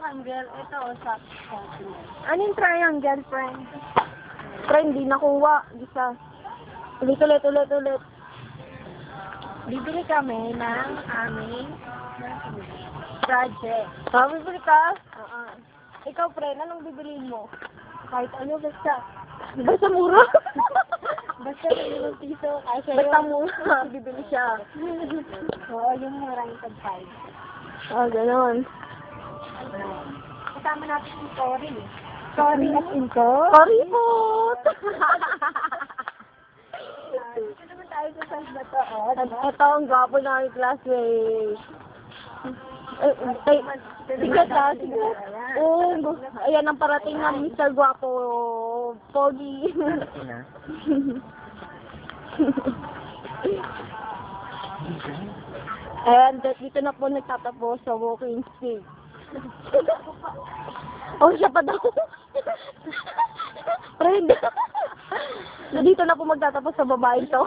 triangle. Ito, sa Anong triangle, friend? Friend, di nakuha. Isa. Ulit. Bibili kami ng aming project. Bibili ka? Oo. Ikaw, friend, anong bibiliin mo? Kahit ano, basta. Basta mura. Basta may 5 piso. Kasi Basta mura. Bibili siya. Oo, yung murang tag-5. Ganon. Kasama natin yung story. Story at info. Sorry po. Dito naman tayo sa San Bato. Oh, diba? Ito ang gwapo na yung classmate. Sigat ha, sigat. Oo, ayan ang parating ng Mr. Gwapo. Pogi. And dito na po nagtatapos sa walking stick. Oh, siya pa daw. Friend. Dito na po magtatapos sa babae to.